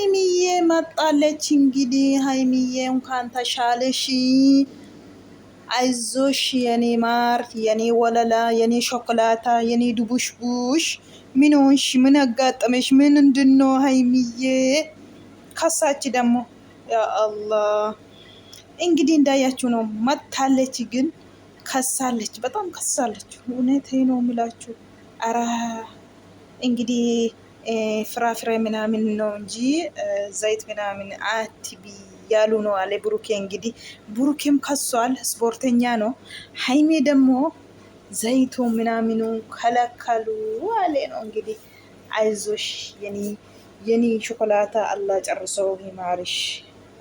ሀይሚዬ መጣለች። እንግዲህ ሀይሚዬ እንኳን ተሻለሽ፣ አይዞሽ የኔ ማር፣ የኔ ወለላ፣ የኔ ሾኮላታ፣ የኔ ድቡሽቡሽ። ምን ሆንሽ? ምን አጋጠመሽ? ምንድን ነው ሀይሚዬ? ከሳች ደግሞ ያ አላህ። እንግዲህ እንዳያችሁ ነው መታለች፣ ግን ከሳለች፣ በጣም ከሳለች። እውነቴ ነው የምላችሁ። አረ እንግዲህ ፍራፍሬ ምናምን ነው እንጂ ዘይት ምናምን አትቢ ያሉ ነው አለ ብሩኬ። እንግዲህ ብሩኬም ከሷል፣ ስፖርተኛ ነው። ሀይሜ ደግሞ ዘይቱ ምናምኑ ከለከሉ አለ ነው እንግዲህ። አይዞሽ የኔ ሾኮላታ አላህ ጨርሶ ይማርሽ።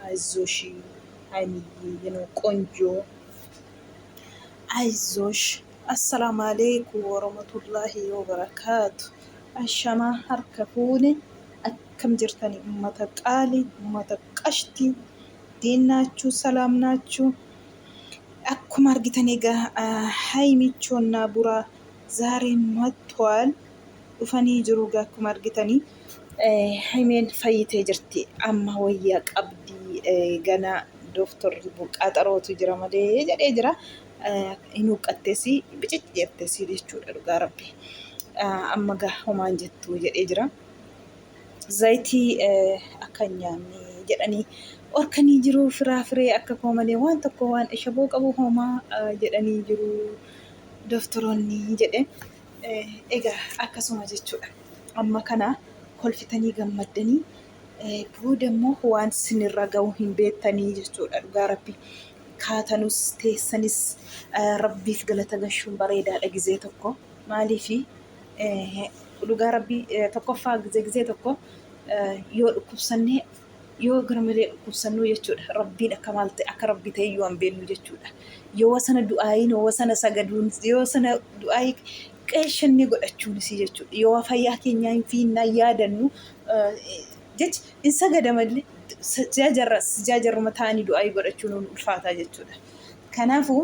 አይዞሽ ሀይሚዬ የኔ ቆንጆ አይዞሽ። አሰላሙ አለይኩም ወረህመቱላሂ ወበረካቱ። አሸማ ሀርከፉን አከም ጅርተኒ ኡመተ ቃሊ ኡመተ ቀሽቲ ዴናችሁ ሰላም ናችሁ? አኩማ አርጊተኔ ጋ ሀይሚቾና ቡራ ዛሬ መጥቷል። ዱፈኒ ጅሩ ጋ አኩማ አርጊተኒ ሀይሜን ፈይቴ ጅርቲ አማ ወያ ቀብዲ ገና ዶክተር ቃጠሮቱ ጅራ መሌ ጀዴ ጅራ hinuuqqatteesi bicic jettesi jechuudha. Dhugaa rabbi amma gaa homaan jettu jedhee jira. Zayitii akka nyaanne jedhanii orkanii jiru. Firaafiree akka koomanii waan tokko waan shaboo qabu homaa jedhanii jiru doktoroonni jedhe. Egaa akkasuma jechuudha. Amma kana kolfitanii gammaddanii booda immoo waan sinirra ga'u hin beektanii jechuudha. Dhugaa rabbi. Kaatanus teessanis rabbiif galata gashuun bareedaadha gizee tokko. Maaliifi dhugaa rabbii tokkoffaa gizee tokko yoo dhukkubsannee yoo garmalee dhukkubsannuu jechuudha. Rabbiin akka maal ta'e akka rabbi ta'e yoo hanbeennu jechuudha. Yoo sana du'aayin yoo sana sagaduun yoo sana du'aayi qeeshannee godhachuunis jechuudha. Yoo fayyaa keenyaa hin fiinnaa yaadannu jecha hin sagadamallee. Sijaajarruma ta'anii du'aayii godhachuun ulfaataa jechuudha. Kanaafuu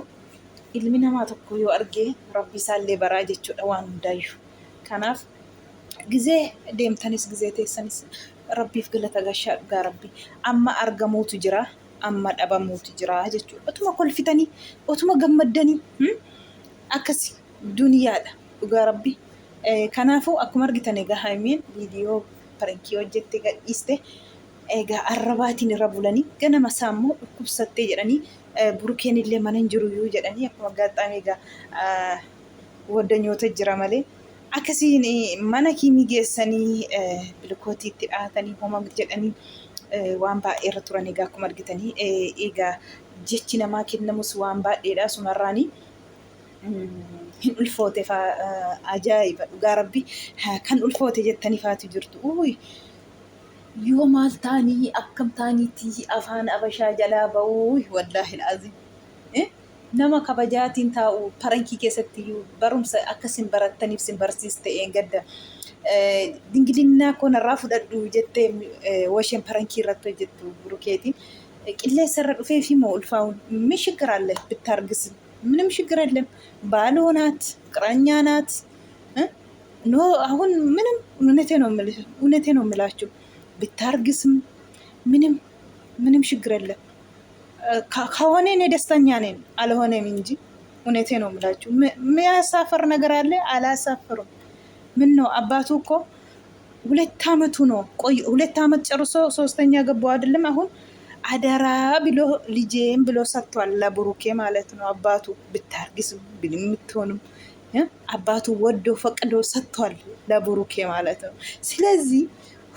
ilmi namaa tokko yoo argee rabbi isaallee baraa jechuudha waan hundaayyuu. Kanaaf gizee deemtanis gizee teessanis rabbiif galata gashaa dhugaa rabbi. Amma argamuutu jira, amma dhabamuutu jira jechuudha. Otuma kolfitanii, otuma gammaddanii akkasi duniyaadha dhugaa rabbi. Kanaafuu akkuma argitan egaa Haimeen viidiyoo parankii hojjette gadhiiste. Egaa arrabaatiin irra bulanii ganama isaa immoo dhukkubsattee jedhanii burukeen illee mana hin jiru jedhanii akkuma gaaxxaame egaa waddanyoota jira malee akkasiin mana kiimii geessanii bilkootiitti dhaatanii homa jedhanii waan baay'ee irra turan. Egaa akkuma argitanii egaa jechi namaa kennamus waan baay'eedha. Sumarraanii hin ulfoote ajaa'iba dhugaa rabbi. Kan ulfoote jettanii faatu jirtu. Yoo maal taanii akkam taaniitii afaan abashaa jalaa ba'uu wallaahi al'aazim. Nama kabajaatiin taa'u parankii keessatti barumsa akkasin barattaniif sin barsiiste gadda dingilinnaa koonarraa fudhadhu jettee washeen parankii irratti hojjettu burukeeti. Qilleensa irra dhufee fi moo ulfaa'uun ምን ችግር አለ ብታርግስ? ምንም ችግር የለም። ባል ሆናት ቅራኛ ናት። ኖ አሁን ምንም እውነቴ ነው የምላችሁ ብታርግስም ምንም ችግር የለም። ከሆነ እኔ ደስተኛ ነኝ፣ አልሆነም እንጂ እውነቴ ነው የምላችሁ። የሚያሳፍር ነገር አለ? አላሳፍርም። ምን ነው አባቱ እኮ 2 ዓመቱ ነው። ቆይ 2 ዓመት ጨርሶ 3ኛ ገባው አይደለም? አሁን አደራ ብሎ ልጄም ብሎ ሰጥቷል ለብሩኬ ማለት ነው። አባቱ ብታርግስም ብትሆንም አባቱ ወዶ ፈቅዶ ሰጥቷል ለብሩኬ ማለት ነው። ስለዚህ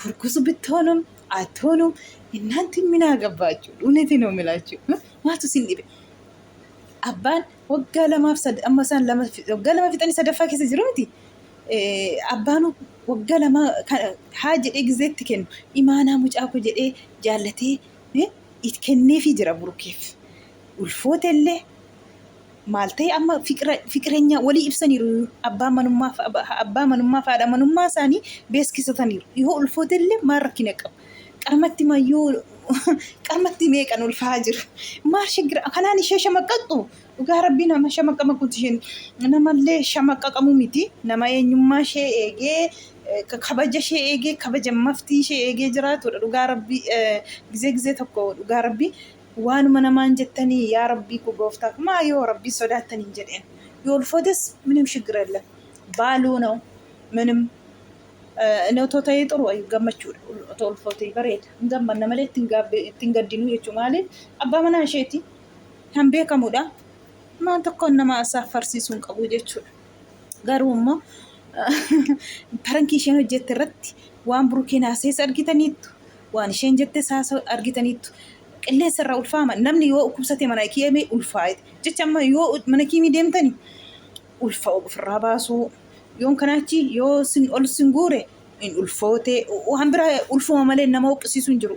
እርጉዝ ብትሆኑም አትሆኑም እናንተ ምን አገባችሁ? እውነቴ ነው የምላችሁ። ማቱ ሲንዲበ አባን ወጋ ለማፍሰድ አማሳን ወጋ ለማፍጠን ሰደፋ ከሰ ጅሩቲ አባኑ ወጋ ለማ ሀጅ ኤግዜክት ከን ኢማና ሙጫኮ ጀዴ ጃለቴ ኢትከኔፊ ጅራ ብሩኬፍ ኡልፎተለ ማልቴ አማ ፍቅረኛ ወሊ ኢብሰኒሩ አባ መኑማ ፋዳ መኑማ ሳኒ ቤስኪሰተኒሩ ይሆ ኡልፎተለ ማረኪ ነቀም ቀርመቲ ማዩ ቀርመቲ ሜቀን ኡልፋ ጅሩ ማር ሽግራ ከናኒ ሸሸመቀጡ ጋ ረቢና መሸመቀመቁት ሽን ነማለ ሸመቀቀሙ ሚቲ ነማየኙማ ሸ ኤጌ kabaja ishee eegee kabaja maftii ishee eegee jiraatudha dhugaa rabbii gizee tokko dhugaa rabbii waanuma namaan jettanii yaa rabbii ku gooftaa maa yoo rabbii sodaattanii jedheen yoo ulfootes ምንም ችግር የለም ባሉ ነው ምንም ነው ቶታዬ ጥሩ አይ ገመቹ ቶልፎቴ በሬድ እንገመነ ማለት ትንገድኑ የቹ ማለት አባ መና ሸቲ hanbe kamuda ማን ተኮነማ አሳፈርሲሱን ቀቡ ጀቹ ጋሩሞ parankii isheen hojjette irratti waan burukeen haasees argitaniittu waan isheen jette saasa argitaniittu qilleensa irraa ulfaama namni yoo dhukkubsate mana kiimee ulfaa'e jecha amma yoo mana kiimii deemtani ulfa ofirraa baasuu yoon kanaachi yoo sin ol sin guure in ulfoote waan biraa ulfuma malee nama huqqisiisu hin jiru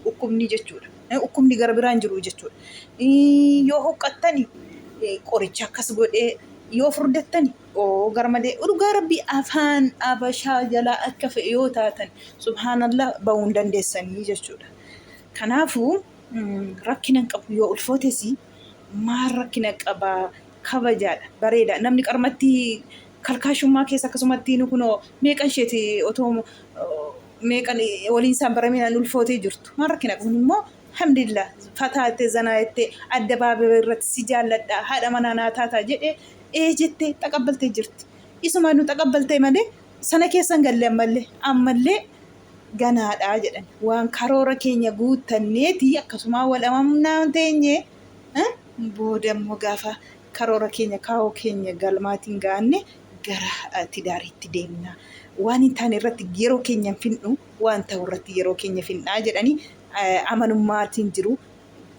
dhukkubni jechuudha dhukkubni gara biraan jiru jechuudha yoo huqqattani qoricha akkas godhee yoo furdattani garmalee dhugaa rabbii afaan abashaa jalaa akka fe'e yoo taatan subhaanallah ba'uu dandeessanii jechuudha. Kanaafuu rakkina qabu yoo ulfootesi maal rakkina qaba kabajaadha bareeda namni qarmatti kalkaashummaa keessa akkasumatti nu kunoo meeqan isheeti otoo meeqan waliin isaan baraminaan ulfootee jirtu maal rakkina qabu immoo alhamdulillah fataate zanaatte adda baabee irratti si jaalladha haadha manaa naa taataa jedhee jettee taqabbaltee jirti. Isuma nu taqabbaltee malee sana keessan galle ammallee ganaadhaa jedhan. Waan karoora keenya guutanneeti akkasuma wal amamnaan teenye booda immoo gaafa karoora keenya kaawoo keenya galmaatiin gaanne gara tidaariitti deemna. Waan hin taane irratti yeroo keenya finnu waan ta'u irratti yeroo keenya finnaa jedhanii amanummaatiin jiru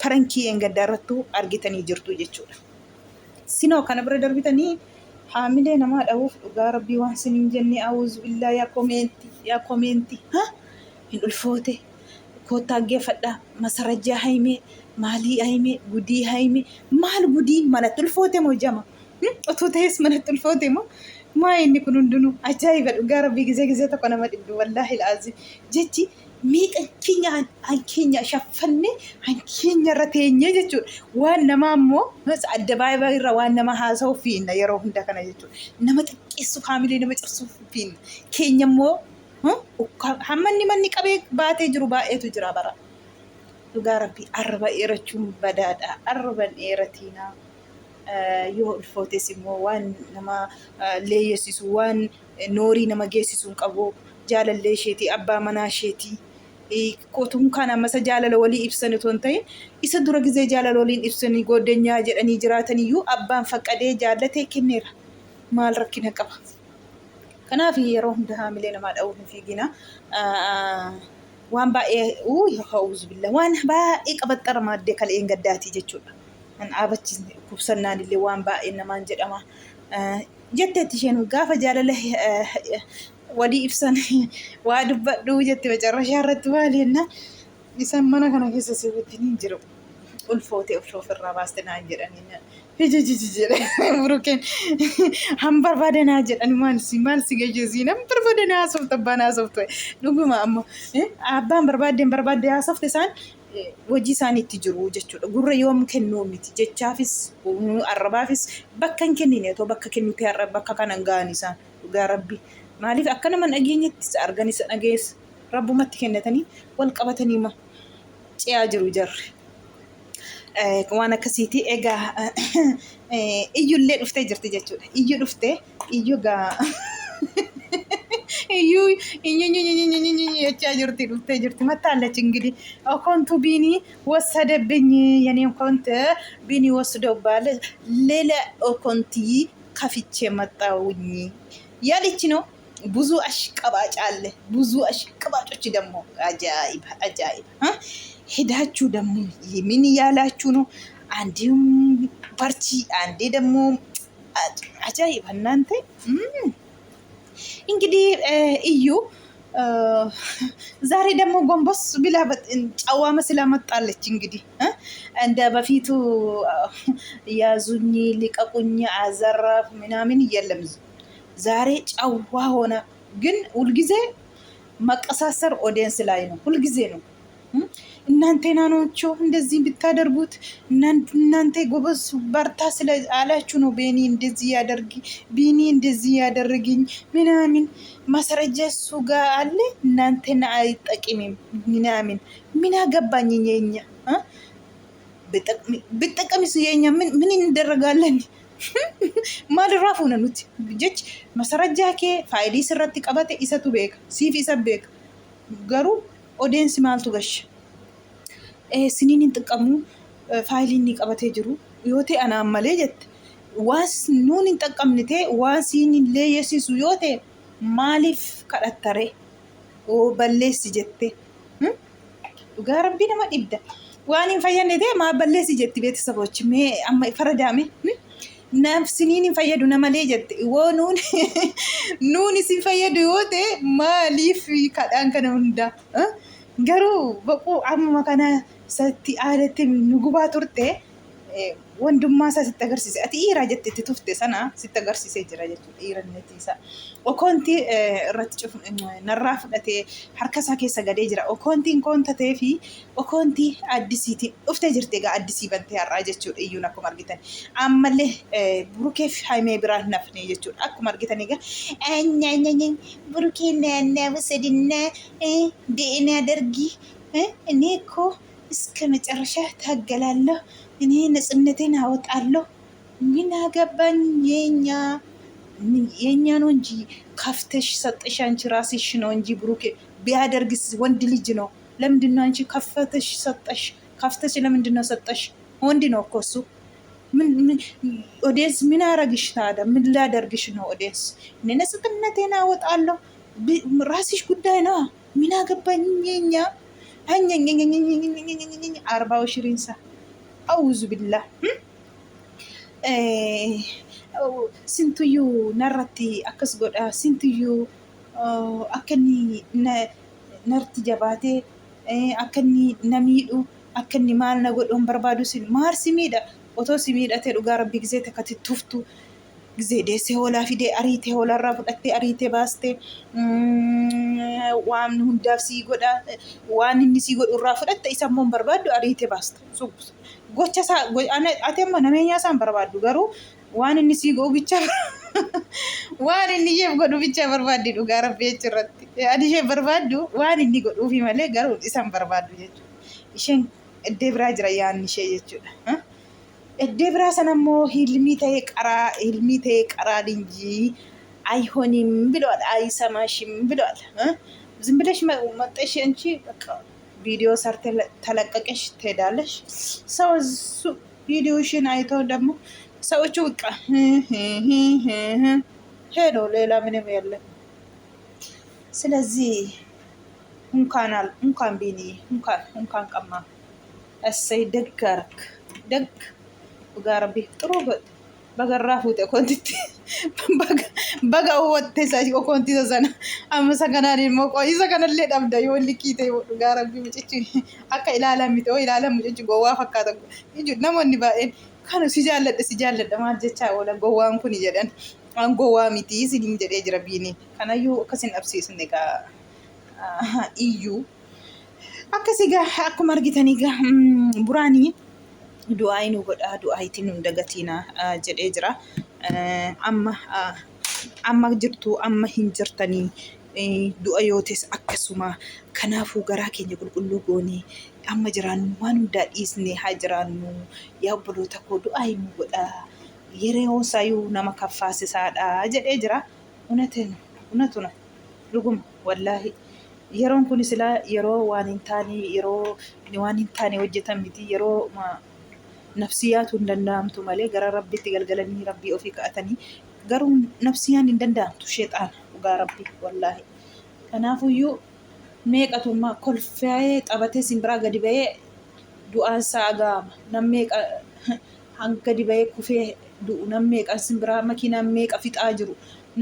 parankii engaddaa irrattuu argitanii jirtu jechuudha. Sinoo kana bira darbitanii haamilee namaa dhabuuf dhugaa rabbii waan siniin jennee awuzu billaa yaa komeenti hin ulfoote koottaa geeffadhaa masarajjaa haimee maalii haimee gudii haimee maal gudii manatti ulfoote moo jama otoo ta'es manatti ulfoote moo maa inni kun hundinuu ajaa'iba dhugaa rabbii gizee tokko nama dhibdu wallaahi la'aazii jechi miidha keenya shaffanne keenya irra teenye jechuudha. Waan namaa immoo adda baay'ee irra waan nama haasa'uuf fiinna yeroo hunda kana jechuudha. Nama xiqqeessuuf haamilee nama cabsuuf fiinna. Keenya immoo hammanni manni qabee baatee jiru baay'eetu jira bara. Dhugaa rabbii arraba dheerachuun badaadha. Arraba dheeratiinaa yoo ulfootes immoo waan nama leeyyesisu waan noorii nama geessisu hin qabu. Jaalallee isheetii abbaa manaa isheetii kootuun kan ammasa jaalala walii ibsan otoo hin ta'in isa dura gizee jaalala waliin ibsanii goddanyaa jedhanii jiraataniyyuu abbaan faqqadee jaallatee kenneera maal rakkina qaba. Kanaaf yeroo hunda haamilee namaa dha'uuf hin fiigina waan baay'ee hawuzu billa waan baay'ee qabaxxara maaddee kaleen gaddaatii jechuudha. An dhaabachisne kubsannaan illee waan baay'ee namaan jedhama jetteetti isheen gaafa jaalala walii ibsan waa dubbadhuu jette macarrashaa irratti maaliinna isaan mana kana keessa si wajjin jiru ulfoote irraa baaste naan jedhanii hijiji jedhe burukeen han barbaadanaa jedhani maal si geejjisii nam barbaadanaa haasofte abbaan haasofte dhuguma ammoo abbaan barbaadde haasofte isaan hojii isaaniitti jiru jechuudha. Gurra yoom kennuu miti jechaafis arrabaafis bakka hin kennine otoo bakka kennuute har'a bakka kanan ga'an isaan dhugaa rabbii. Maaliif akka nama dhageenyatti argan isa dhageessa rabbumatti kennatanii wal qabatanii ma ce'aa jiru jarri. Waan akkasiiti egaa iyyullee dhuftee jirti jechuudha. Iyyu dhuftee iyyu gaa yechaa jirti dhuftee jirti መታለች እንግዲህ አካውንቱ ቢኒ ወሰደብኝ የኔ አካውንት ቢኒ ወስዶባል ሌላ አካውንት ከፍቼ መጣሁኝ ያለች ነው። ብዙ አሽቀባጭ አለ። ብዙ አሽቀባጮች ደግሞ አጃኢብ ሄዳችሁ ደግሞ ምን ያላችሁ ነው? አንዴም በርቺ አንዴ ደግሞ አጃኢብ እናንተ እንግዲህ እዩ ዛሬ ደግሞ ጎንበስ ብላ ጨዋ መስላ መጣለች። እንግዲህ እንደ በፊቱ ያዙኝ ልቀቁኝ አዘራፍ ምናምን የለም። ዛሬ ጨዋ ሆነ። ግን ሁልጊዜ መቀሳሰር ኦዲየንስ ላይ ነው። ሁልጊዜ ነው እናንተ ናኖቹ እንደዚህ ብታደርጉት እናንተ ጎበዝ በርታ ስለ አላችሁ ነው። ቢኒ እንደዚህ ያደርግኝ ምናምን ማስረጃ እሱ ጋር አለ። እናንተን አይጠቅምም ምናምን ምን አገባኝ የኛ ብጠቀምስ የኛ ምን እንደረጋለን? ማልራፉ ነኑት ጀች ማስረጃ ከ ፋይሊ ስረት ቀበተ ኢሰቱ ቤክ ሲፍ ኢሰ ቤክ ገሩ ኦዲየንስ ማልቱ ገሽ siniin xiqqamu faayiliin qabatee jiru yoo ta'e anaan malee jette waan nuun hin xaqqamne ta'e waan siin hin leeyyeessisu yoo ta'e maaliif kadhattare balleessi jette dhugaa rabbii nama dhibda waan hin fayyadne ta'e maa balleessi jetti beeksisabochi mee amma faradaame naaf siniin hin fayyadu namalee jette woo nuun isin fayyadu yoo ta'e maaliif kadhaan kana hunda garuu baquu amma kana satti aadatti nu gubaa turte wandummaa isaa sitti agarsiise. Ati dhiiraa jettee itti tufte sana sitti agarsiisee jira jechuudha. Dhiiranniti isaa. Okoonti irratti narraa fudhatee harka isaa keessa gadee jira. Okoontiin koontatee fi okoontii addisiitiin dhuftee jirti egaa addisii bantee har'aa jechuudha. Iyyuun akkuma argitan. Ammallee burukee fi haimee biraan nafne jechuudha. Akkuma argitan egaa burukee naannaa sadinna de'inaa dargii እኔ እኮ እስከ መጨረሻ ታገላለሁ። እኔ ነጽነቴን አወጣለሁ። ምን አገባኝ? የኛ ነው እንጂ ከፍተሽ ሰጠሽ አንቺ ራስሽ ነው እንጂ ብሩኬ ቢያደርግስ ወንድ ልጅ ነው። ለምንድን ነው አንቺ ከፍተሽ ሰጠሽ? ከፍተሽ ለምንድን ነው ሰጠሽ? ወንድ ነው እኮ እሱ። ኦዲየንስ ምን አረግሽ ታዲያ? ምን ላደርግሽ ነው ኦዲየንስ? እኔ ነጽነቴን አወጣለሁ። ራስሽ ጉዳይ ነው። ምን አገባኝ? የኛ አርባው ሽሪንሳ አውዙ ቢላ ስንትዩ ነረቲ አከስ ጎዳ ስንትዩ አከኒ ነርቲ ጀባቴ አከኒ ነሚዱ አከኒ ማል ነጎዶን በርባዱ ሲል ማር ሲሚዳ ኦቶ ሲሚዳ ተ ዱጋ ረቢ ጊዜ ተከትቱፍቱ ጊዜ ደሴ ሆላ ፊዴ አሪቴ ሆላ ራፍዳቴ አሪቴ ባስቴ waan hundaaf sii godha waan inni sii godhu irraa fudhatte isa immoo barbaaddu ariitee baasta. Gocha isaa ati amma nameenyaa isaan barbaaddu garuu waan inni sii godhu bicha waan inni isheef godhu bicha barbaaddi dhugaa rabbii jechirratti. Ati ishee barbaaddu waan inni godhuufi malee garuu isaan barbaaddu jechuudha. Isheen iddee biraa jira yaanni ishee jechuudha. Iddee biraa sana immoo hilmii ta'ee qaraa dinjii አይሆንም ብለዋል። አይሰማሽም ብለዋል። ዝም ብለሽ መጠሽ አንቺ በቃ ቪዲዮ ሰርተ ተለቀቀሽ ትሄዳለሽ። ሰው እሱ ቪዲዮሽን አይተው ደግሞ ሰዎቹ በቃ ሄዶ ሌላ ምንም የለም። ስለዚህ እንኳን ቢኒ እንኳን ቀማ እሰይ ደግ አደረክ። ደግ ጋርቢ ጥሩ በገራፉት ኮንቲቲ baga uwwatte sashi okonti sana amma saganaan immoo qoyisa kanallee dhabda yoo likkii ta'e dhugaa rabbii mucichi akka ilaalan miti oo ilaalan mucichi gowwaa fakkaata jechuudha. Namoonni baay'een kan si jaalladha maal jechaa oola gowwaan kun jedhan an gowwaa miti isiniin jedhee jira biini. Kanayyuu akkasin dhabsiisne egaa iyyuu akkasii gaa akkuma argitanii gaa buraanii du'aa nu godha du'aayitiin nu dagatiina jedhee jira. Amma jirtu amma hin jirtanii du'a yootes akkasuma kanaafuu garaa keenya qulqulluu goonee amma jiraannu waan hundaa dhiisne haa jiraannu. Yaa obboloota koo du'aa nu godha yeroo saayuu nama kaffaasisaadha jedhee jira. Unatuna dhuguma wallaahi yeroon kun silaa yeroo waan hin taane hojjetan miti yeroo nafsiyaatu hin danda'amtu malee gara rabbitti galgalanii rabbii ofii ka'atanii garuu nafsiyaan hin danda'amtu sheexaan dhugaa rabbii wallaahi. Kanaafuyyuu meeqatummaa kolfee xabatee simbiraa gadi ba'ee du'aan isaa gaama nammeeqa hanga gadi ba'ee kufee du'u nammeeqan simbiraa makiinaan meeqa fixaa jiru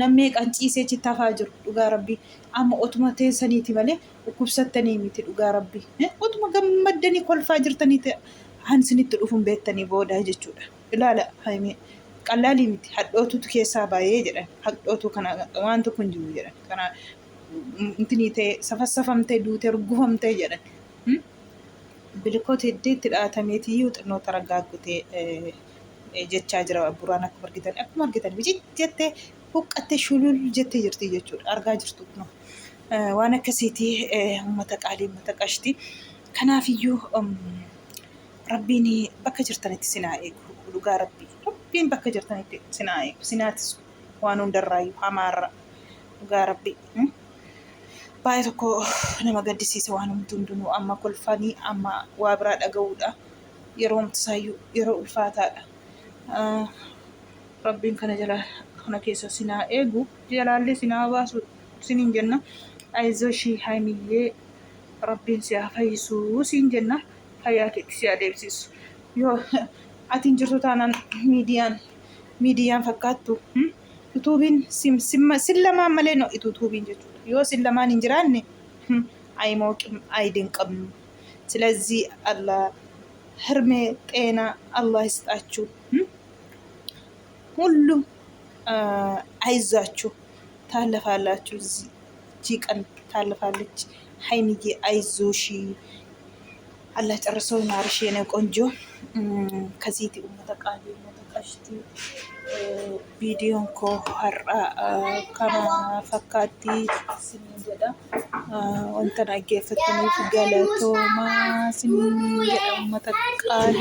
nammeeqan ciisee chittafaa jiru dhugaa rabbii. Amma otuma teessaniiti malee dhukkubsattanii miti dhugaa rabbii. Otuma gammaddanii kolfaa jirtanii ta'e hansinitti dhufuun beektanii booda jechuudha. Ilaala haimee qallaalii miti hadhootutu keessaa baay'ee jedhan hadhootu kana waan tokko hin jiru jedhan kana intinii ta'e safassafamtee duutee rugufamtee jedhan bilikoota heddeetti dhaatameetiyyuu xinnoo taraggaagutee jechaa jira buraan akkuma argitan jettee huqqattee shulul jettee jirti jechuudha argaa jirtu kun waan akkasiitii uummata qaalii uummata qashtii kanaafiyyuu rabbiin bakka jirtanitti sinaa eegu dhugaa rabbiin bakka jirtanitti sinaa eegu sinaatis waan hundarraayyuu hamaarra dhugaa rabbii. Baay'ee tokko nama gaddisiisa waan hundinuu amma kolfanii amma waa biraa dhaga'uudha yeroo humtisaayyuu yeroo ulfaataadha. Rabbiin kana keessa sinaa eegu jalaallee sinaa baasu siniin jenna ayizoo ishii haimiyyee rabbiin si haa fayyisuu siin jenna fayyaa keetti si haa deebisisu yoo atiin jirtu taanaan miidiyaan fakkaattu yuutuubiin sin lamaan malee no yuutuubiin jechuudha. yoo sin lamaan hin jiraanne አይሞቅም አይደንቅም። ስለዚህ አላህ ህርሜ ጤና አላህ ይስጣችሁ። ሁሉም አይዟችሁ ታለፋላችሁ። እዚህ ቀን ታለፋለች። ሀይሚዬ አይዞሽ አላህ ጨርሶ ይማርሽ የኔ ቆንጆ። ከዚህ ኡመተቃሊ ኡመተቀሽቲ ቪዲዮን ኮ ሀራ ከማ ፈካቲ ስኒን ጀዳ ወንተን አጌፈተኒፍ ገለቶማ ስኒን ጀዳ ኡመተቃሊ